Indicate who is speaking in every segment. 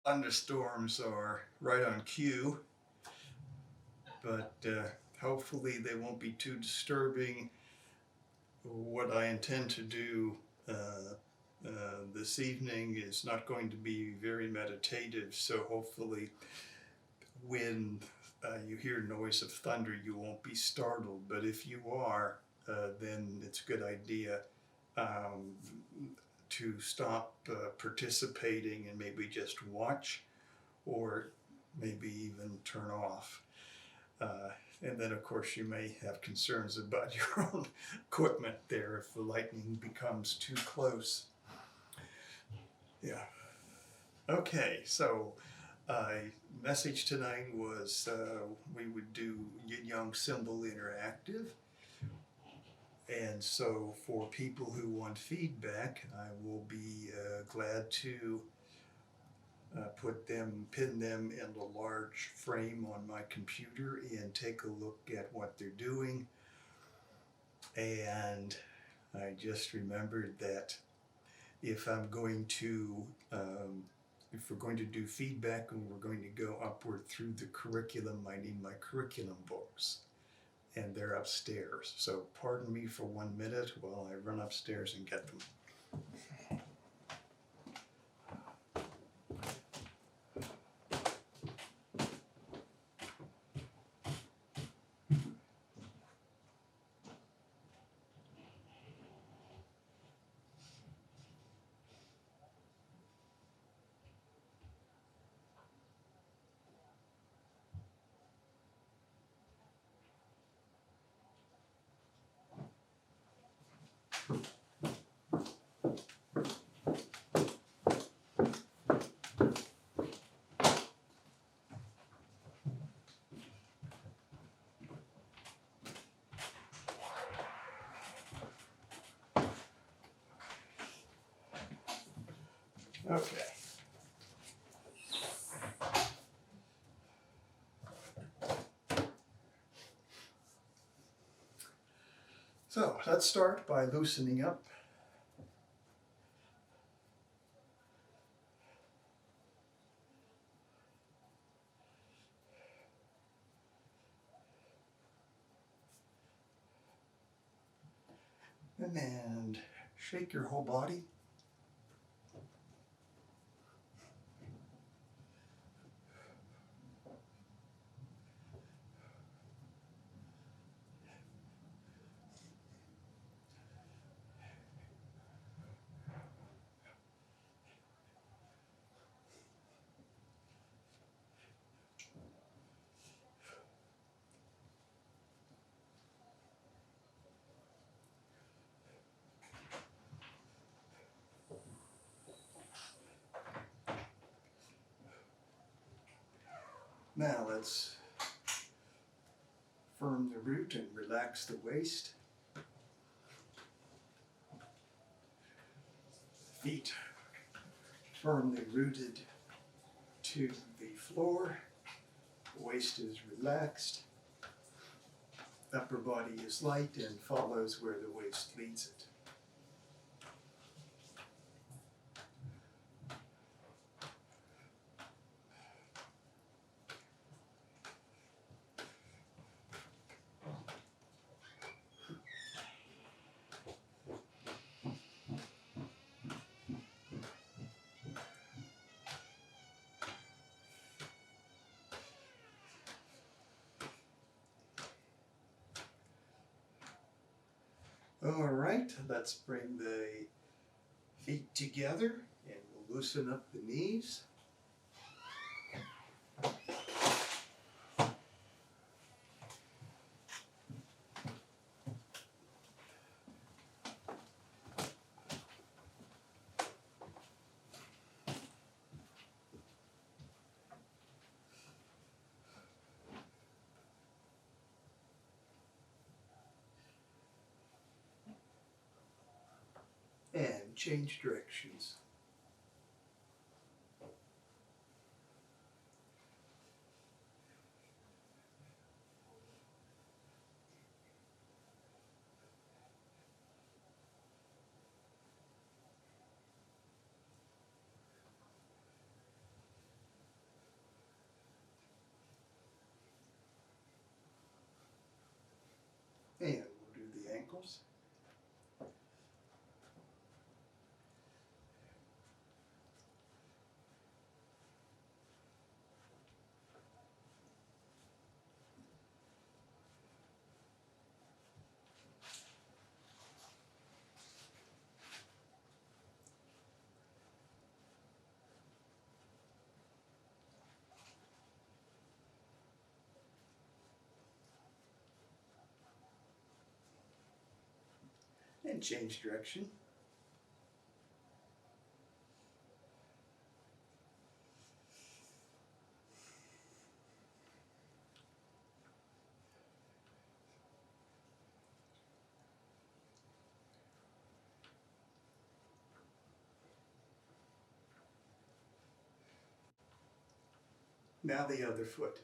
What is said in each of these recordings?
Speaker 1: Thunderstorms are right on cue, but hopefully they won't be too disturbing. What I intend to do this evening is not going to be very meditative, so hopefully when you hear noise of thunder, you won't be startled. But if you are, then it's a good idea um, to stop participating and maybe just watch, or maybe even turn off. Uh, and then, of course, you may have concerns about your own equipment there if the lightning becomes too close. Yeah. Okay, so message tonight was we would do Yin-Yang symbol interactive. And so for people who want feedback, I will be glad to pin them in a large frame on my computer and take a look at what they're doing. And I just remembered that if I'm going to, if we're going to do feedback and we're going to go upward through the curriculum, I need my curriculum books, and they're upstairs. So pardon me for 1 minute while I run upstairs and get them. Okay. So let's start by loosening up. And shake your whole body. Now let's firm the root and relax the waist. Feet firmly rooted to the floor. Waist is relaxed. Upper body is light and follows where the waist leads it. All right, let's bring the feet together and we'll loosen up the knees. And change directions. ourselves. And change direction. Now the other foot.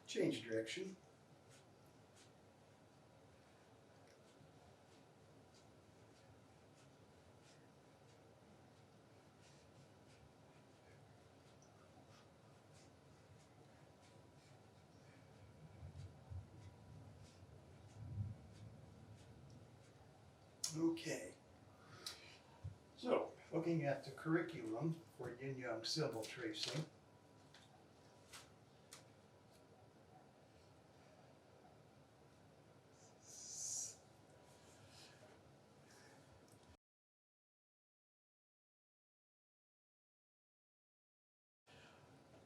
Speaker 1: Change direction. Okay. So, looking at the curriculum for Yin-Yang symbol tracing.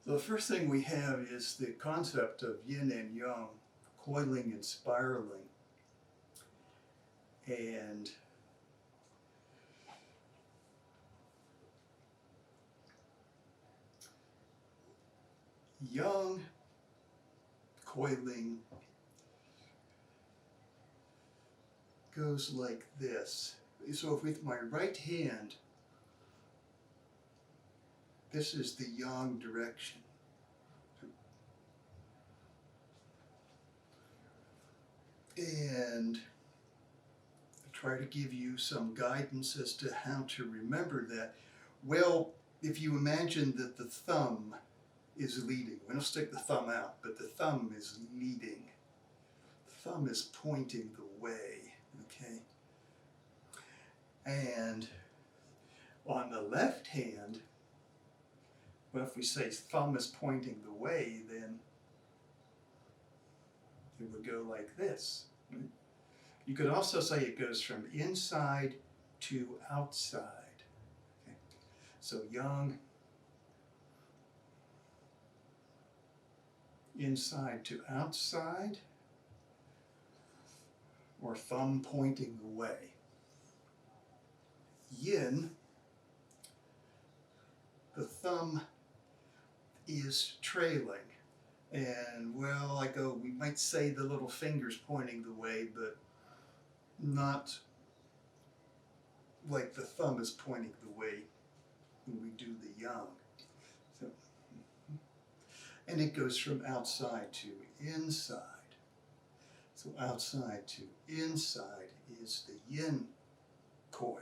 Speaker 1: So the first thing we have is the concept of yin and yang, coiling and spiraling. And yang, coiling, goes like this. So if with my right hand, this is the yang direction. And I try to give you some guidance as to how to remember that. Well, if you imagine that the thumb is leading, we don't stick the thumb out, but the thumb is leading. The thumb is pointing the way, okay? And on the left hand, well, if we say thumb is pointing the way, then it would go like this. Right? You could also say it goes from inside to outside. Okay. So yang, inside to outside, or thumb pointing the way. Yin, the thumb is trailing. And well, we might say the little finger's pointing the way, but not like the thumb is pointing the way when we do the yang. So, and it goes from outside to inside. So outside to inside is the yin coil.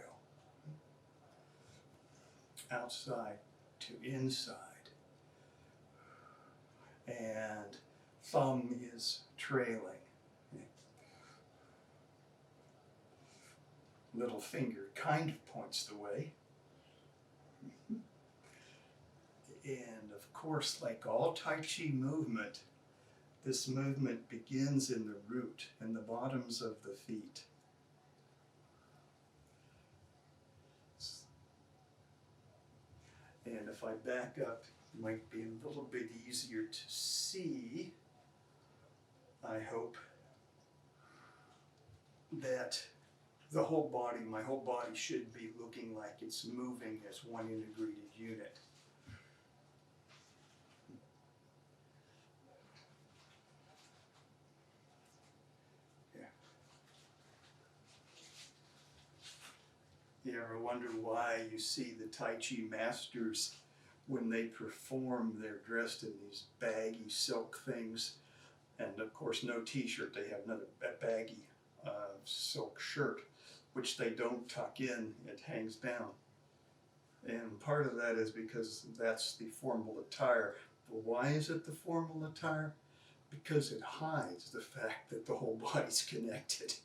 Speaker 1: Outside to inside. And thumb is trailing. Little finger kind of points the way. And of course, like all Tai Chi movement, this movement begins in the root and the bottoms of the feet. And if I back up, it might be a little bit easier to see, I hope, that the whole body, my whole body should be looking like it's moving as one integrated unit. You ever wonder why you see the Tai Chi masters, when they perform, they're dressed in these baggy silk things, and of course no t-shirt, they have another baggy silk shirt, which they don't tuck in, it hangs down. And part of that is because that's the formal attire. But why is it the formal attire? Because it hides the fact that the whole body's connected.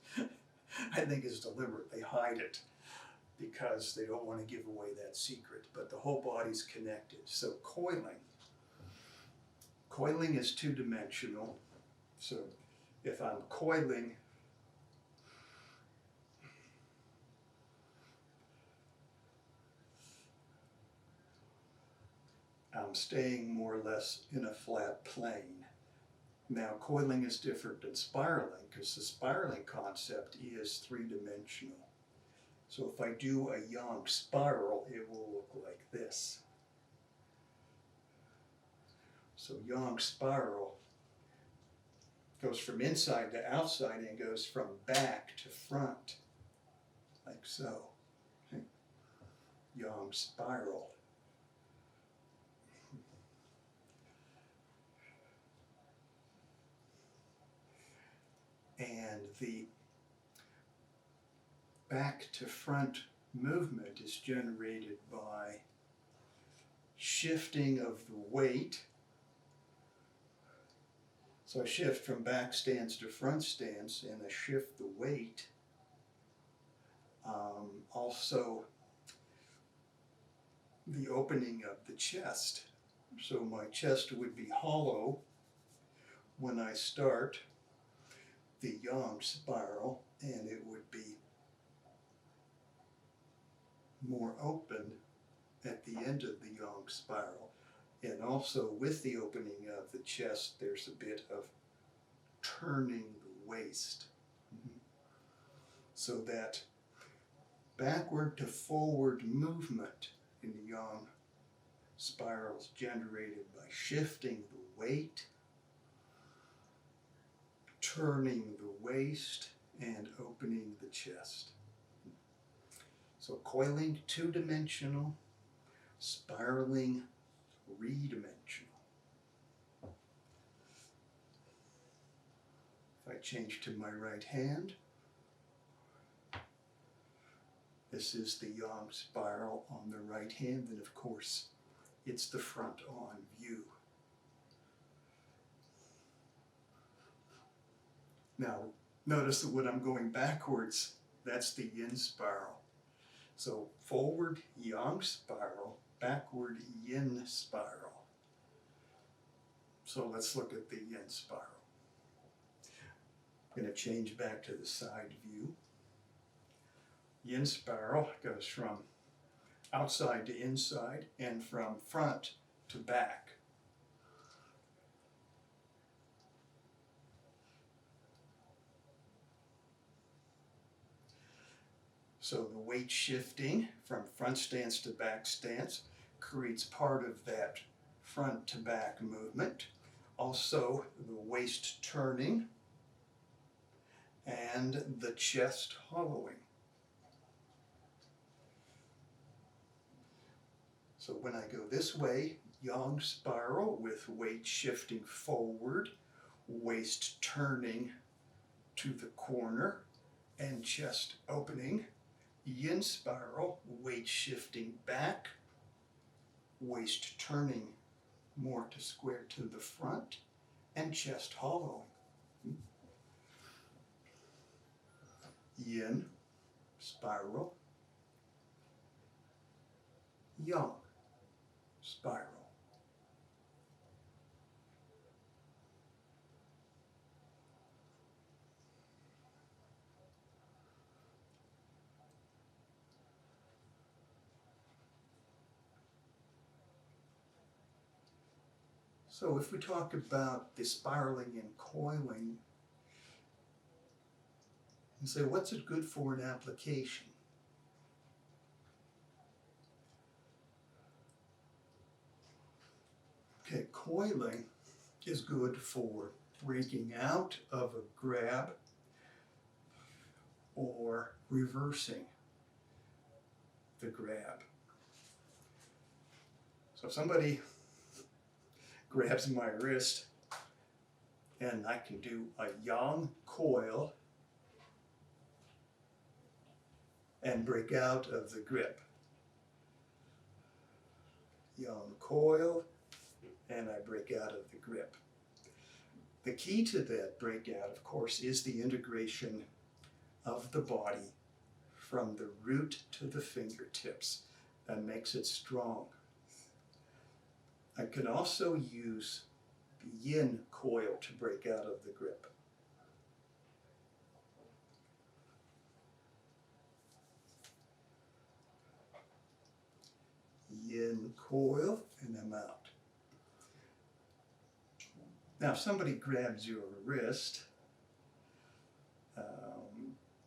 Speaker 1: I think it's deliberate. They hide it because they don't want to give away that secret. But the whole body's connected. So coiling is two-dimensional. So if I'm coiling, I'm staying more or less in a flat plane. Now, coiling is different than spiraling because the spiraling concept is three-dimensional. So if I do a Yang spiral, it will look like this. So Yang spiral goes from inside to outside and goes from back to front, like so. Okay. Yang spiral. And the back to front movement is generated by shifting of the weight. So I shift from back stance to front stance, and I shift the weight. Also, the opening of the chest. So my chest would be hollow when I start the Yang spiral, and it would be more open at the end of the Yang spiral. And also with the opening of the chest, there's a bit of turning the waist. So that backward to forward movement in the Yang spiral is generated by shifting the weight, turning the waist, and opening the chest. So coiling, two-dimensional, spiraling, three-dimensional. If I change to my right hand, this is the Yang spiral on the right hand, and of course, it's the front on view. Now, notice that when I'm going backwards, that's the Yin spiral. So forward Yang spiral, backward Yin spiral. So let's look at the Yin spiral. I'm going to change back to the side view. Yin spiral goes from outside to inside and from front to back. So the weight shifting from front stance to back stance creates part of that front to back movement. Also the waist turning and the chest hollowing. So when I go this way, Yang spiral with weight shifting forward, waist turning to the corner, and chest opening. Yin spiral, weight shifting back, waist turning more to square to the front, and chest hollowing. Yin spiral, Yang spiral. So if we talk about the spiraling and coiling, and say, what's it good for in application? Okay, coiling is good for breaking out of a grab or reversing. the grab. So if somebody grabs my wrist, and I can do a yang coil and break out of the grip. Yang coil, and I break out of the grip. The key to that breakout, of course, is the integration of the body from the root to the fingertips. That makes it strong. I can also use the yin coil to break out of the grip. Yin coil, and I'm out. Now, if somebody grabs your wrist,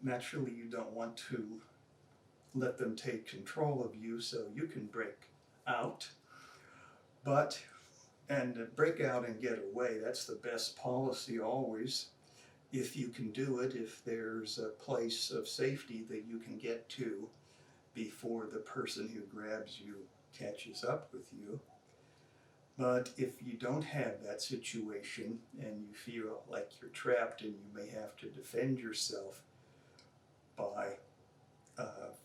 Speaker 1: naturally you don't want to let them take control of you, so you can break out. And break out and get away, that's the best policy always. If you can do it, if there's a place of safety that you can get to before the person who grabs you catches up with you. But if you don't have that situation and you feel like you're trapped and you may have to defend yourself by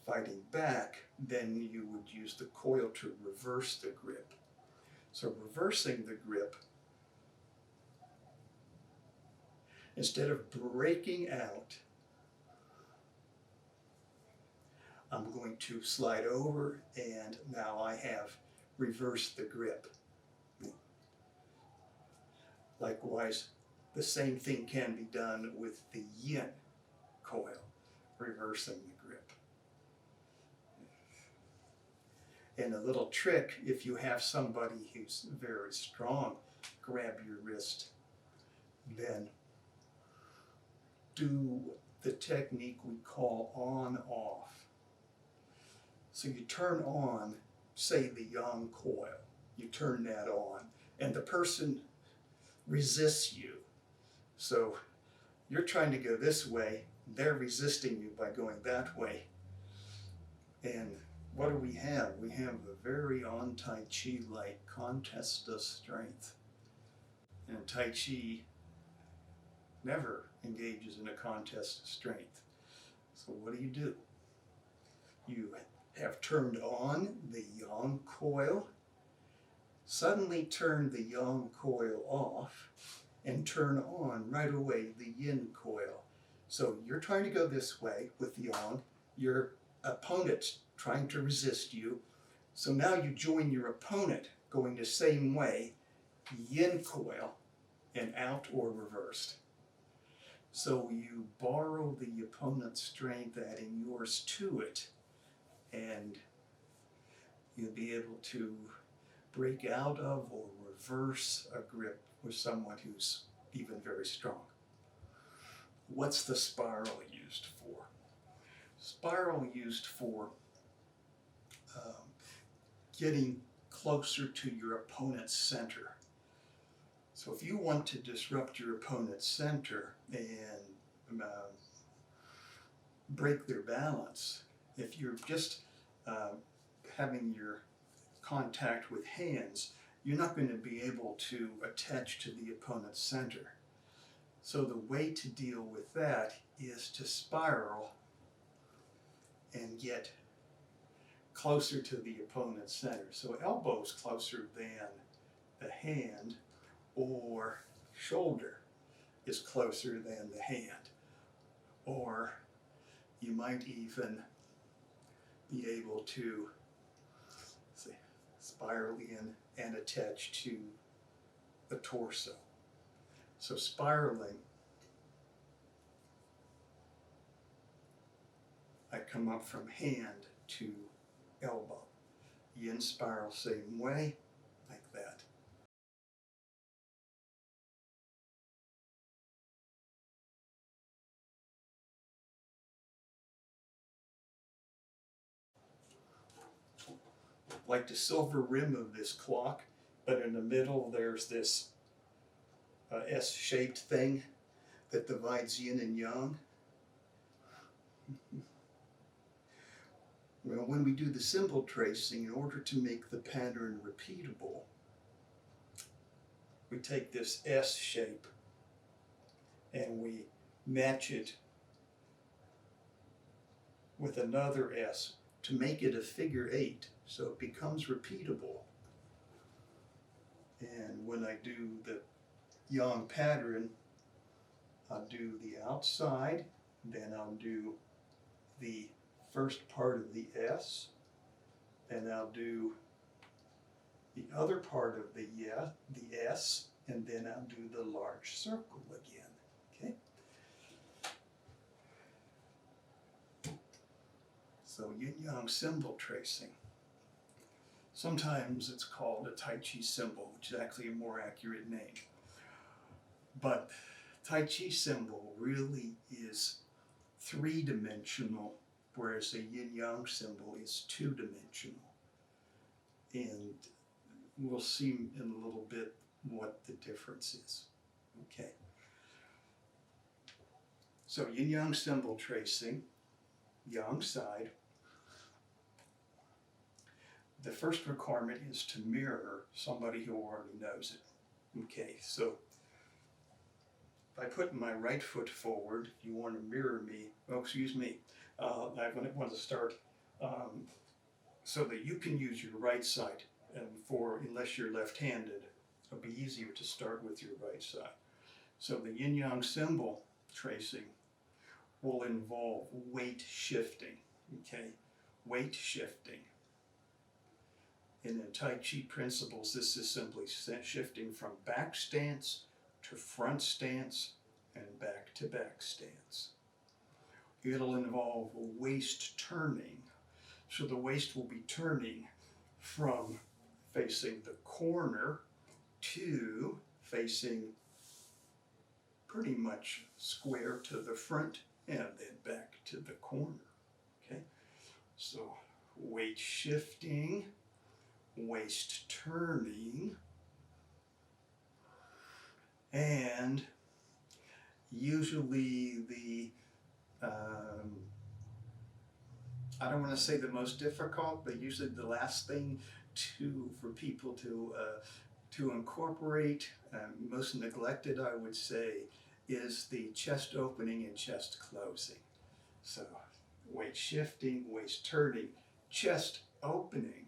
Speaker 1: fighting back, then you would use the coil to reverse the grip. So reversing the grip, instead of breaking out, I'm going to slide over, and now I have reversed the grip. Likewise, the same thing can be done with the yin coil, reversing the grip. And a little trick, if you have somebody who's very strong grab your wrist, then do the technique we call on-off. So you turn on, say, the yang coil. You turn that on, and the person resists you. So you're trying to go this way, they're resisting you by going that way. And what do we have? We have a very Tai Chi-like contest of strength. And Tai Chi never engages in a contest of strength. So what do? You have turned on the yang coil, suddenly turn the yang coil off, and turn on right away the yin coil. So you're trying to go this way with the yang, your opponent's trying to resist you, so now you join your opponent going the same way, yin coil, and out or reversed. So you borrow the opponent's strength, adding yours to it, and you'll be able to break out of or reverse a grip with someone who's even very strong. What's the spiral used for? Spiral used for getting closer to your opponent's center. So if you want to disrupt your opponent's center and break their balance, if you're just having your contact with hands, you're not going to be able to attach to the opponent's center. So the way to deal with that is to spiral and get closer to the opponent's center. So elbows closer than the hand, or shoulder is closer than the hand. Or you might even be able to spiral in and attach to the torso. So spiraling, I come up from hand to elbow. Yin spiral same way, like that. Like the silver rim of this clock, but in the middle there's this S-shaped thing that divides yin and yang. Well, when we do the symbol tracing, in order to make the pattern repeatable, we take this S shape and we match it with another S to make it a figure 8 so it becomes repeatable. And when I do the Yang pattern, I'll do the outside, then I'll do the first part of the S, then I'll do the other part of the S, and then I'll do the large circle again. Okay? So Yin-Yang symbol tracing. Sometimes it's called a Tai Chi symbol, which is actually a more accurate name. But Tai Chi symbol really is 3-dimensional, whereas a Yin-Yang symbol is 2-dimensional. And we'll see in a little bit what the difference is. Okay. So Yin-Yang symbol tracing, Yang side. The first requirement is to mirror somebody who already knows it. Okay, so if I put my right foot forward, you want to mirror me. Oh, excuse me. I want to start so that you can use your right side. And unless you're left-handed, it'll be easier to start with your right side. So the Yin-Yang symbol tracing will involve weight shifting. Okay, weight shifting. And in Tai Chi principles, this is simply shifting from back stance to front stance and back to back stance. It'll involve waist turning. So the waist will be turning from facing the corner to facing pretty much square to the front and then back to the corner. Okay, so weight shifting, waist turning, and usually the I don't want to say the most difficult, but usually the last thing for people to incorporate, most neglected, I would say, is the chest opening and chest closing. So weight shifting, waist turning, chest opening,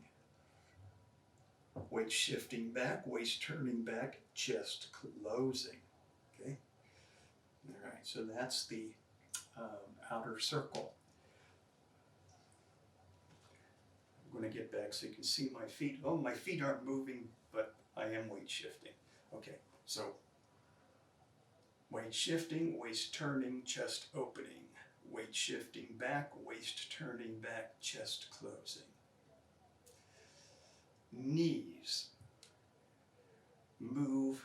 Speaker 1: weight shifting back, waist turning back, chest closing. Okay. All right. So that's the outer circle. I'm going to get back so you can see my feet. Oh, my feet aren't moving, but I am weight shifting. Okay, so weight shifting, waist turning, chest opening. Weight shifting back, waist turning back, chest closing. Knees move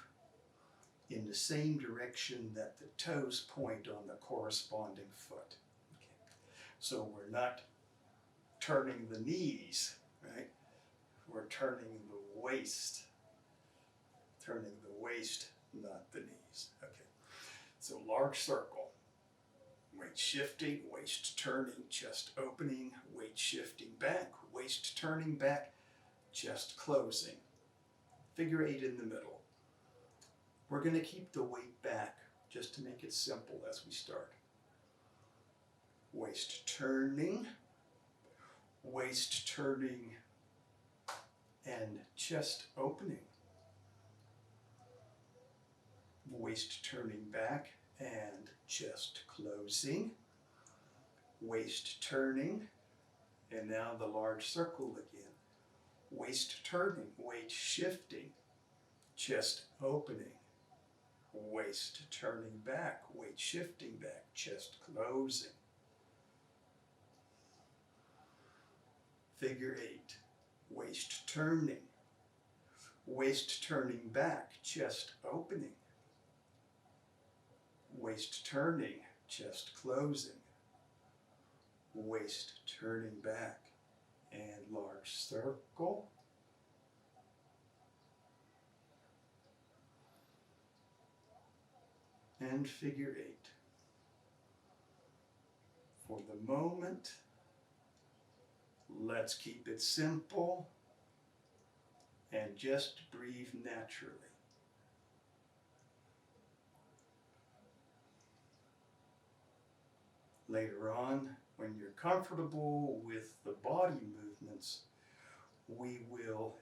Speaker 1: in the same direction that the toes point on the corresponding foot. Okay. So we're not turning the knees, right? We're turning the waist. Turning the waist, not the knees. Okay. So large circle. Weight shifting, waist turning, chest opening, weight shifting back, waist turning back, chest closing. Figure 8 in the middle. We're going to keep the weight back just to make it simple as we start. Waist turning, and chest opening. Waist turning back and chest closing. Waist turning, and now the large circle again. Waist turning, weight shifting, chest opening. Waist turning back, weight shifting back, chest closing. Figure 8, waist turning back, chest opening. Waist turning, chest closing. Waist turning back, and large circle. And figure 8. For the moment, Let's keep it simple and just breathe naturally. Later on, when you're comfortable with the body movements, we will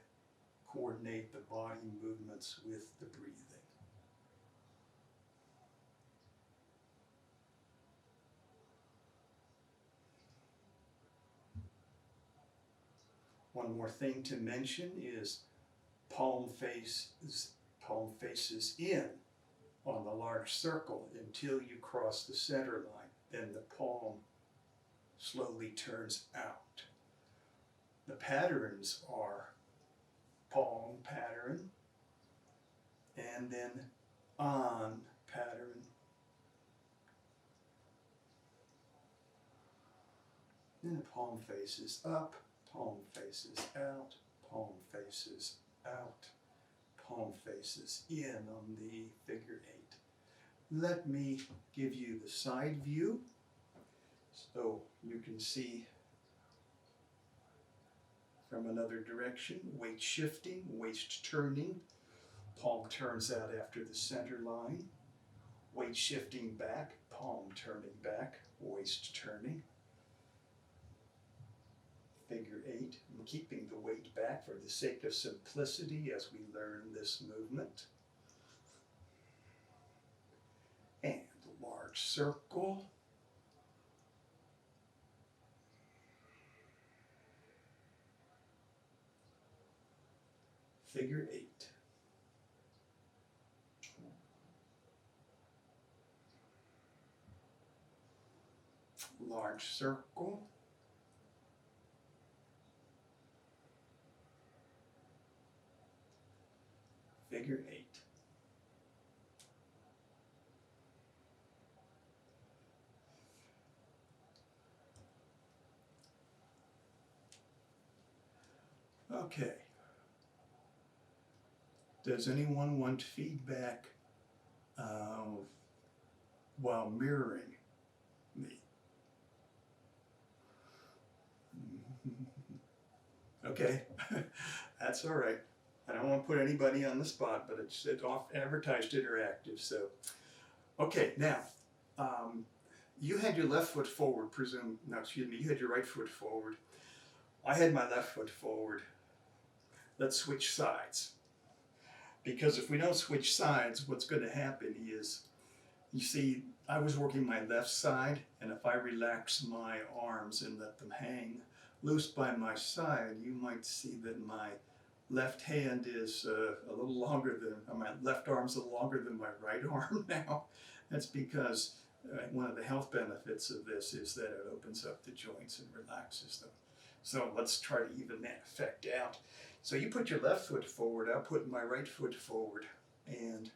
Speaker 1: coordinate the body movements with the breathing. One more thing to mention is palm faces in on the large circle until you cross the center line. Then the palm slowly turns out. The patterns are palm pattern and then on pattern. Then the palm faces up, palm faces out, palm faces out, palm faces in on the figure 8. Let me give you the side view so you can see from another direction. Weight shifting, waist turning, palm turns out after the center line. Weight shifting back, palm turning back, waist turning. Figure 8, and keeping the weight back for the sake of simplicity as we learn this movement. And a large circle. Figure 8. Large circle. Figure 8. Okay. Does anyone want feedback while mirroring me? Okay, that's all right. I don't want to put anybody on the spot, but it's off advertised interactive. So, okay, now you had your left foot forward, you had your right foot forward. I had my left foot forward. Let's switch sides. Because if we don't switch sides, what's going to happen is, you see, I was working my left side, and if I relax my arms and let them hang loose by my side, you might see that my left hand is a little longer than, my left arm's a little longer than my right arm now. That's because one of the health benefits of this is that it opens up the joints and relaxes them. So let's try to even that effect out. So you put your left foot forward, I'll put my right foot forward, and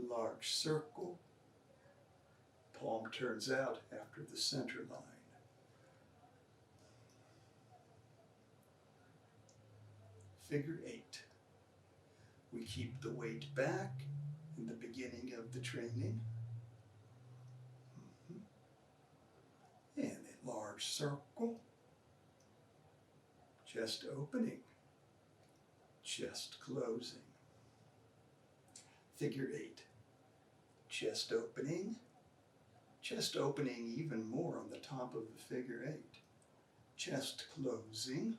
Speaker 1: large circle, palm turns out after the center line. Figure 8. We keep the weight back in the beginning of the training. And a large circle, chest opening, chest closing. Figure 8. Chest opening even more on the top of the figure 8. Chest closing,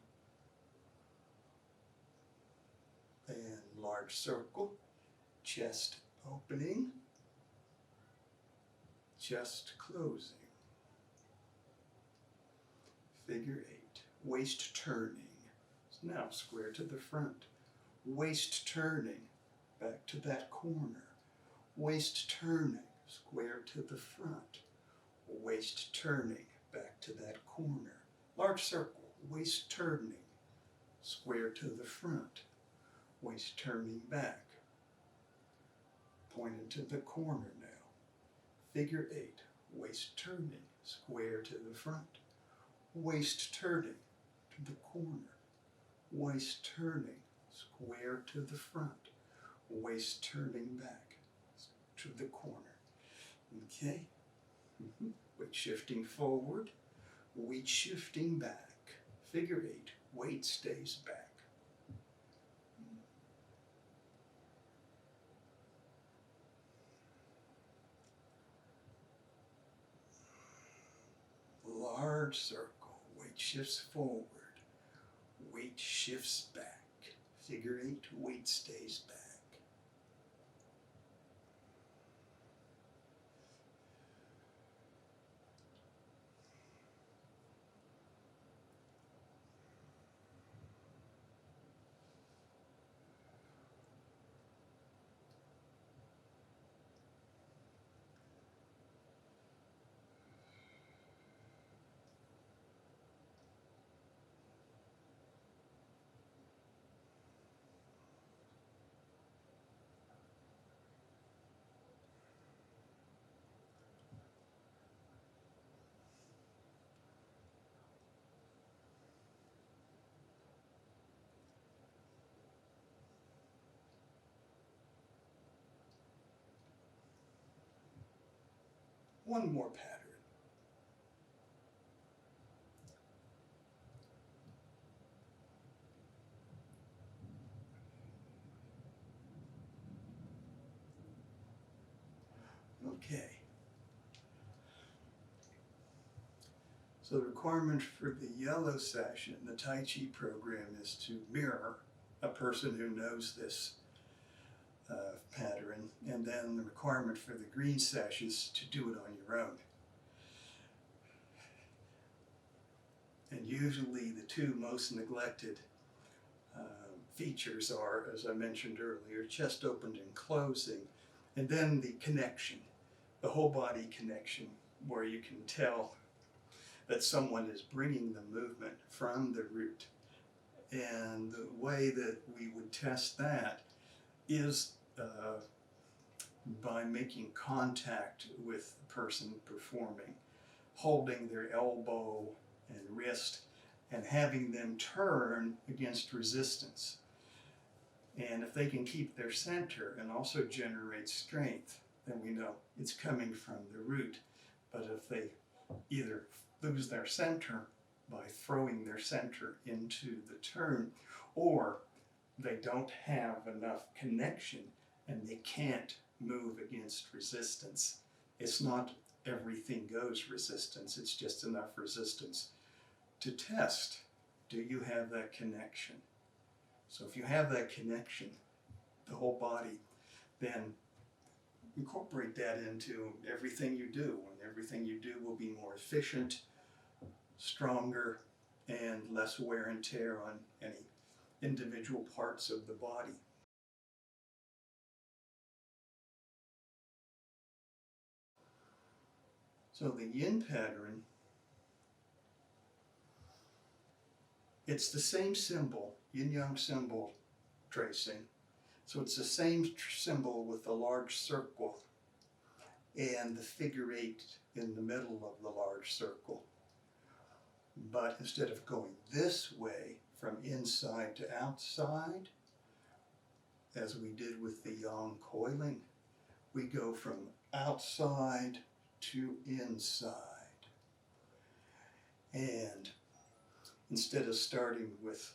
Speaker 1: and large circle, chest opening, chest closing. Figure 8. Waist turning. Now square to the front. Waist turning, back to that corner. Waist turning, square to the front. Waist turning, back to that corner. Large circle, waist turning, square to the front. Waist turning back. Pointed to the corner now. Figure 8, waist turning, square to the front. Waist turning to the corner. Waist turning, square to the front. Waist turning back to the corner. Okay? Weight shifting forward. weight shifting back. Figure 8, weight stays back. Large circle, weight shifts forward, weight shifts back. Figure 8, weight stays back. One more pattern. Okay. So the requirement for the yellow session, the Tai Chi program, is to mirror a person who knows this pattern, and then the requirement for the green session is to do it on your own. And usually the two most neglected features are, as I mentioned earlier, chest opened and closing, and then the connection, the whole body connection, where you can tell that someone is bringing the movement from the root. And the way that we would test that is by making contact with the person performing, holding their elbow and wrist and having them turn against resistance. And if they can keep their center and also generate strength, then we know it's coming from the root. But if they either lose their center by throwing their center into the turn, or they don't have enough connection and they can't move against resistance. It's not everything goes resistance, it's just enough resistance to test, do you have that connection? So if you have that connection, the whole body, then incorporate that into everything you do, and everything you do will be more efficient, stronger, and less wear and tear on any individual parts of the body. So the yin pattern, it's the same symbol, yin-yang symbol tracing. So it's the same symbol with the large circle and the figure 8 in the middle of the large circle. But instead of going this way from inside to outside, as we did with the yang coiling, we go from outside to inside. And instead of starting with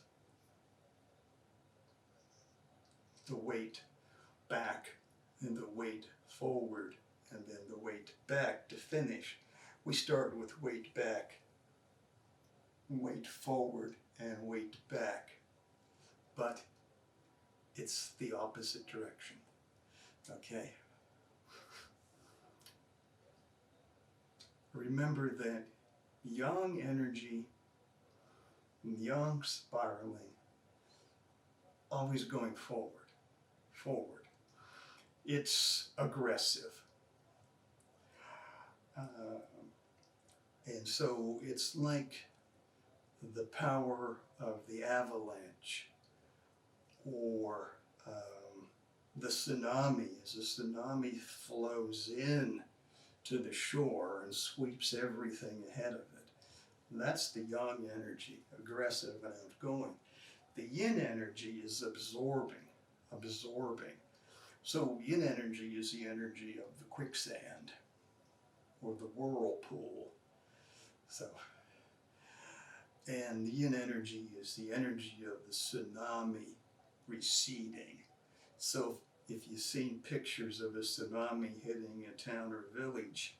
Speaker 1: the weight back and the weight forward and then the weight back to finish, we start with weight back, weight forward, and weight back. But it's the opposite direction. Okay? Remember that yang energy, yang spiraling, always going forward. It's aggressive. And so it's like the power of the avalanche or the tsunami. As the tsunami flows in to the shore and sweeps everything ahead of it. That's the yang energy, aggressive and outgoing. The yin energy is absorbing. So yin energy is the energy of the quicksand or the whirlpool. So And the yin energy is the energy of the tsunami receding. So if you've seen pictures of a tsunami hitting a town or village,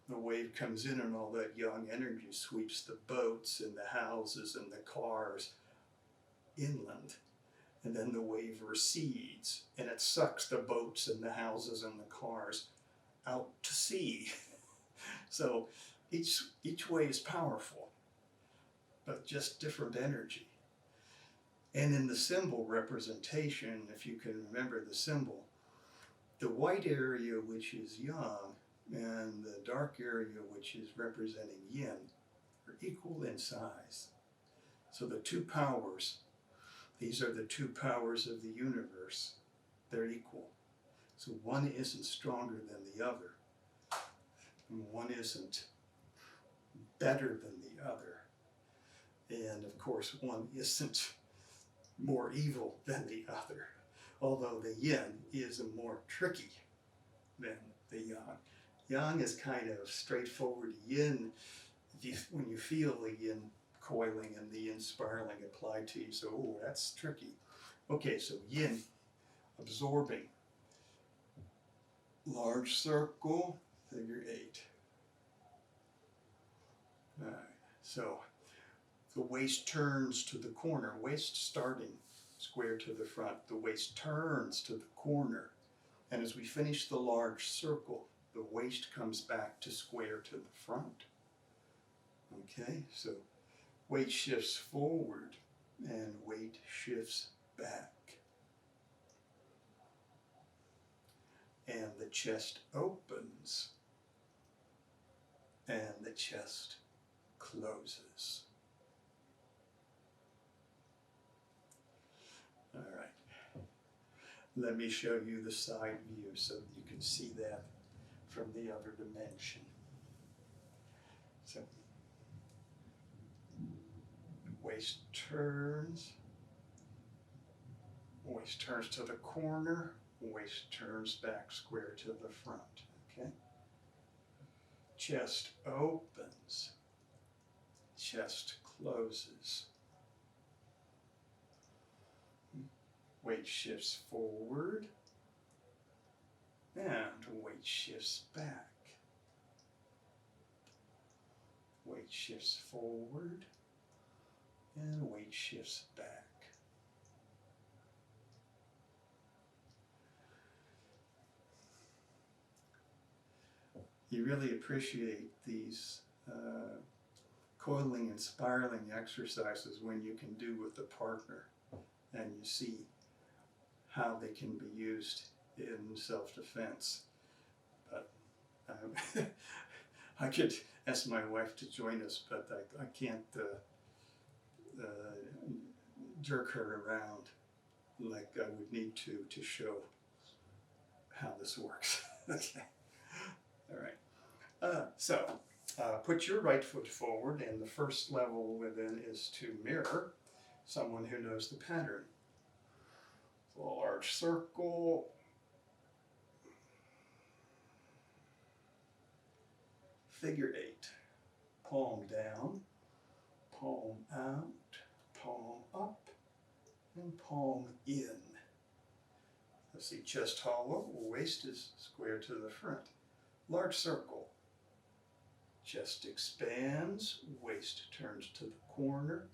Speaker 1: the wave comes in and all that yang energy sweeps the boats and the houses and the cars inland. And then the wave recedes and it sucks the boats and the houses and the cars out to sea. So each way is powerful, but just different energy. And in the symbol representation, if you can remember the symbol, the white area, which is yang, and the dark area, which is representing yin, are equal in size. So the two powers, these are the two powers of the universe. They're equal. So one isn't stronger than the other, and one isn't better than the other. And of course, one isn't more evil than the other, although the yin is more tricky than the yang. Yang is kind of straightforward. Yin, when you feel the yin coiling and the yin spiraling applied to you, so oh, that's tricky. Okay, so yin, absorbing, large circle, figure 8. All right, so the waist turns to the corner, waist starting square to the front, the waist turns to the corner. And as we finish the large circle, the waist comes back to square to the front. Okay, so weight shifts forward and weight shifts back. And the chest opens and the chest closes. All right. Let me show you the side view so that you can see that from the other dimension. So, waist turns to the corner, waist turns back square to the front, okay? Chest opens, chest closes. Weight shifts forward, and weight shifts back. Weight shifts forward, and weight shifts back. You really appreciate these coiling and spiraling exercises when you can do with a partner and you see how they can be used in self-defense. But I could ask my wife to join us, but I can't jerk her around like I would need to show how this works. Okay. All right. So put your right foot forward, and the first level within is to mirror someone who knows the pattern. So a large circle, figure 8, palm down, palm out, palm up, and palm in. Let's see, chest hollow, waist is square to the front. Large circle, chest expands, waist turns to the corner,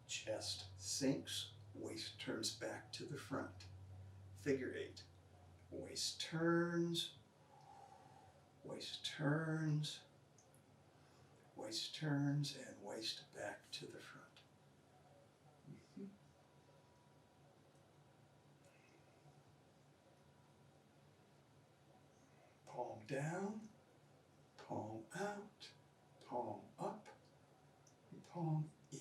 Speaker 1: chest sinks, waist turns back to the front. Figure 8, waist turns, waist turns, waist turns, and waist back to the front. Palm down, palm out, palm up, and palm in.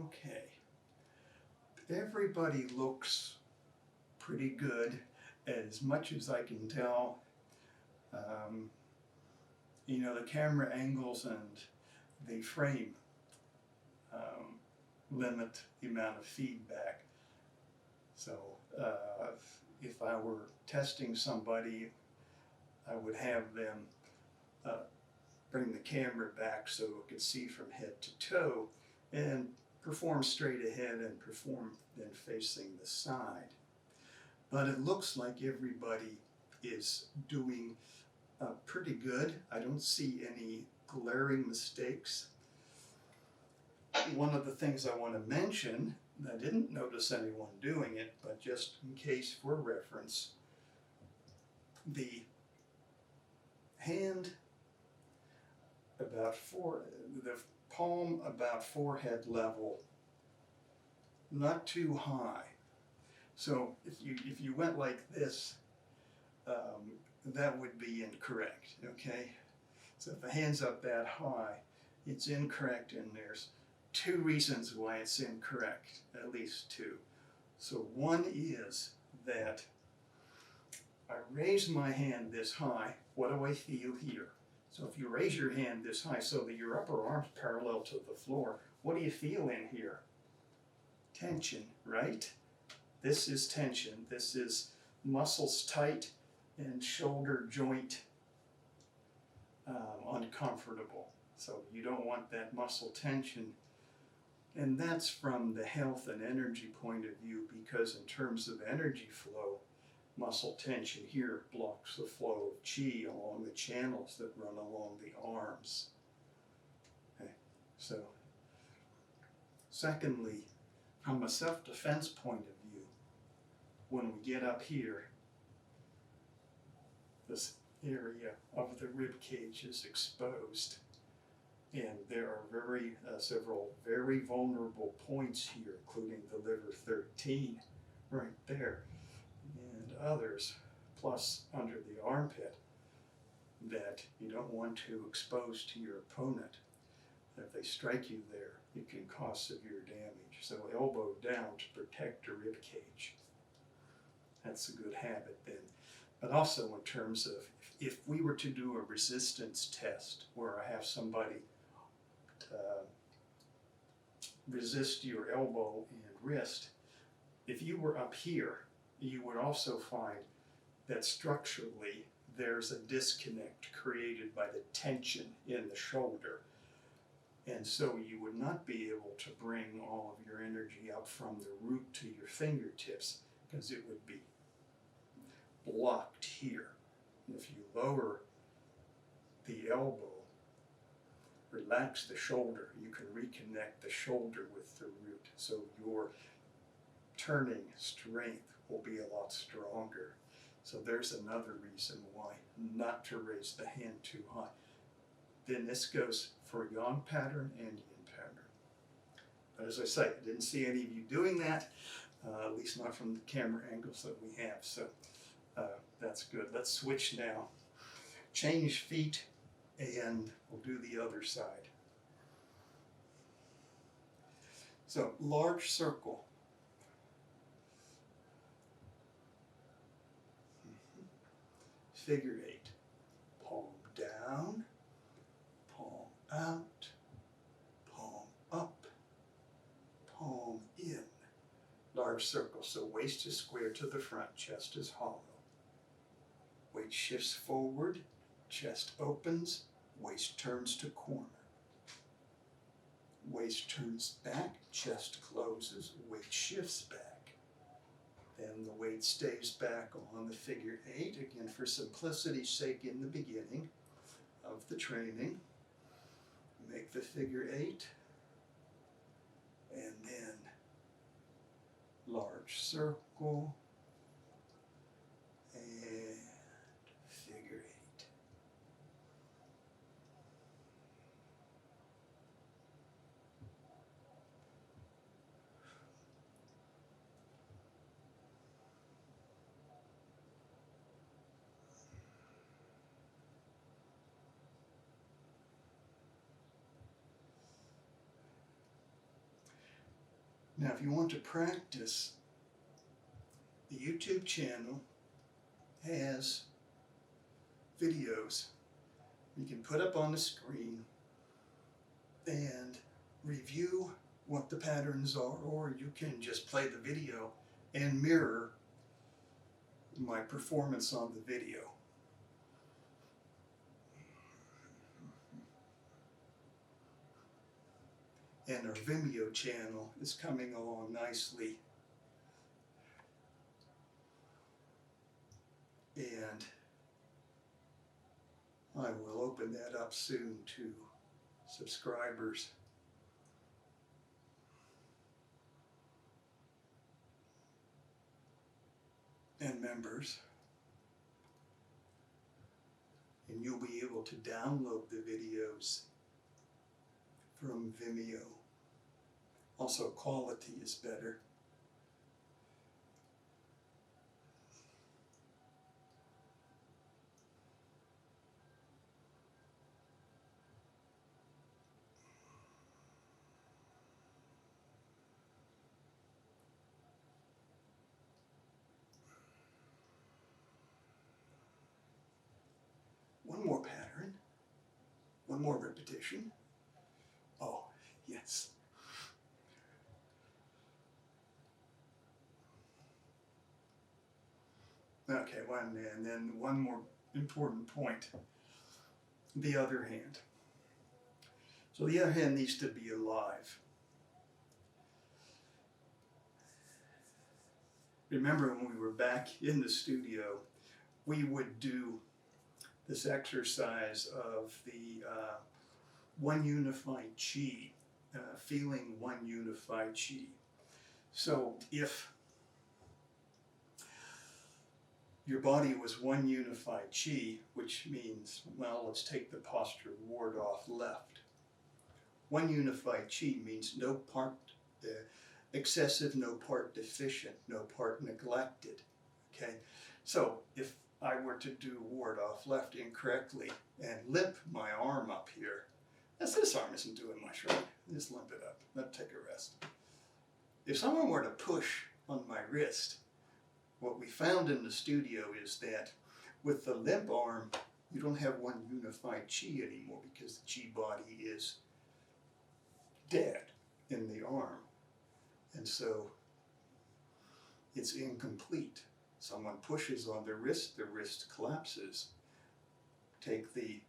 Speaker 1: Okay. Everybody looks pretty good, as much as I can tell. You know, the camera angles and the frame limit the amount of feedback. So if I were testing somebody, I would have them bring the camera back so it could see from head to toe and perform straight ahead and perform then facing the side. But it looks like everybody is doing pretty good. I don't see any glaring mistakes. One of the things I want to mention, I didn't notice anyone doing it, but just in case for reference, the hand the palm about forehead level, not too high. So if you went like this, that would be incorrect, okay? So if the hand's up that high, it's incorrect, and there's two reasons why it's incorrect, at least two. So one is that I raise my hand this high, what do I feel here? So if you raise your hand this high so that your upper arm's parallel to the floor, what do you feel in here? Tension, right? This is tension. This is muscles tight and shoulder joint uncomfortable. So you don't want that muscle tension. And that's from the health and energy point of view, because in terms of energy flow, muscle tension here blocks the flow of chi along the channels that run along the arms. Okay. So, secondly, from a self-defense point of view, when we get up here, this area of the rib cage is exposed, and there are several very vulnerable points here, including the liver 13 right there, and others, plus under the armpit, that you don't want to expose to your opponent. If they strike you there, it can cause severe damage. So elbow down to protect the rib cage. That's a good habit then. But also in terms of, if we were to do a resistance test where I have somebody resist your elbow and wrist, if you were up here, you would also find that structurally there's a disconnect created by the tension in the shoulder. And so you would not be able to bring all of your energy up from the root to your fingertips, because it would be blocked here. If you lower the elbow, relax the shoulder, you can reconnect the shoulder with the root. So your turning strength will be a lot stronger. So there's another reason why not to raise the hand too high. Then this goes for Yang pattern and Yin pattern. But as I say, I didn't see any of you doing that, at least not from the camera angles that we have. So that's good. Let's switch now. Change feet, and we'll do the other side. So large circle. Figure 8. Palm down, palm out, palm up, palm in. Large circle. So waist is square to the front, chest is hollow. Weight shifts forward, chest opens, waist turns to corner. Waist turns back, chest closes, weight shifts back. Then the weight stays back on the figure 8, again for simplicity's sake in the beginning of the training. Make the figure 8, and then large circle, and figure 8. Now, if you want to practice, the YouTube channel has videos you can put up on the screen and review what the patterns are, or you can just play the video and mirror my performance on the video. And our Vimeo channel is coming along nicely. And I will open that up soon to subscribers. And members. And you'll be able to download the videos from Vimeo. Also, quality is better. One more pattern, one more repetition. Oh, yes. Okay, and then one more important point. The other hand. So the other hand needs to be alive. Remember when we were back in the studio, we would do this exercise of the one unified chi, feeling one unified chi. So if your body was one unified chi, which means, well, let's take the posture ward off left. One unified chi means no part excessive, no part deficient, no part neglected. Okay, so if I were to do ward off left incorrectly and limp my arm up here, this arm isn't doing much right. Just limp it up. Let it take a rest. If someone were to push on my wrist, what we found in the studio is that with the limp arm, you don't have one unified chi anymore because the chi body is dead in the arm. And so it's incomplete. Someone pushes on the wrist collapses. Take the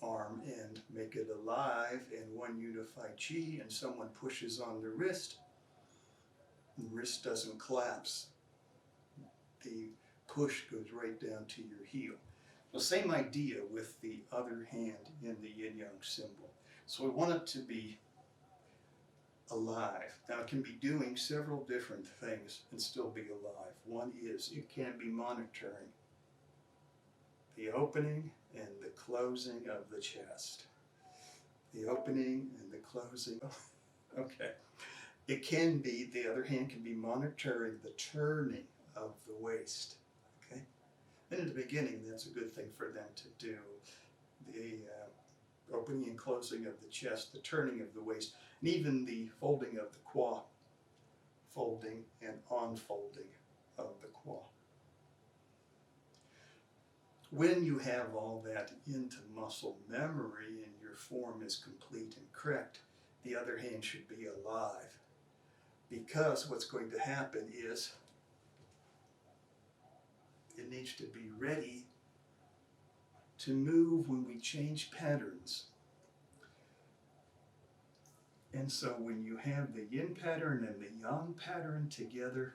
Speaker 1: arm and make it alive in one unified chi, and someone pushes on the wrist doesn't collapse. The push goes right down to your heel. The same idea with the other hand in the Yin-Yang symbol. So we want it to be alive. Now it can be doing several different things and still be alive. One is it can be monitoring the opening and the closing of the chest. The opening and the closing. Okay. It can be, the other hand can be monitoring the turning of the waist. Okay. And in the beginning, that's a good thing for them to do. The opening and closing of the chest, the turning of the waist, and even the folding of the qua, folding and unfolding of the qua. When you have all that into muscle memory and your form is complete and correct, the other hand should be alive. Because what's going to happen is it needs to be ready to move when we change patterns. And so when you have the yin pattern and the yang pattern together,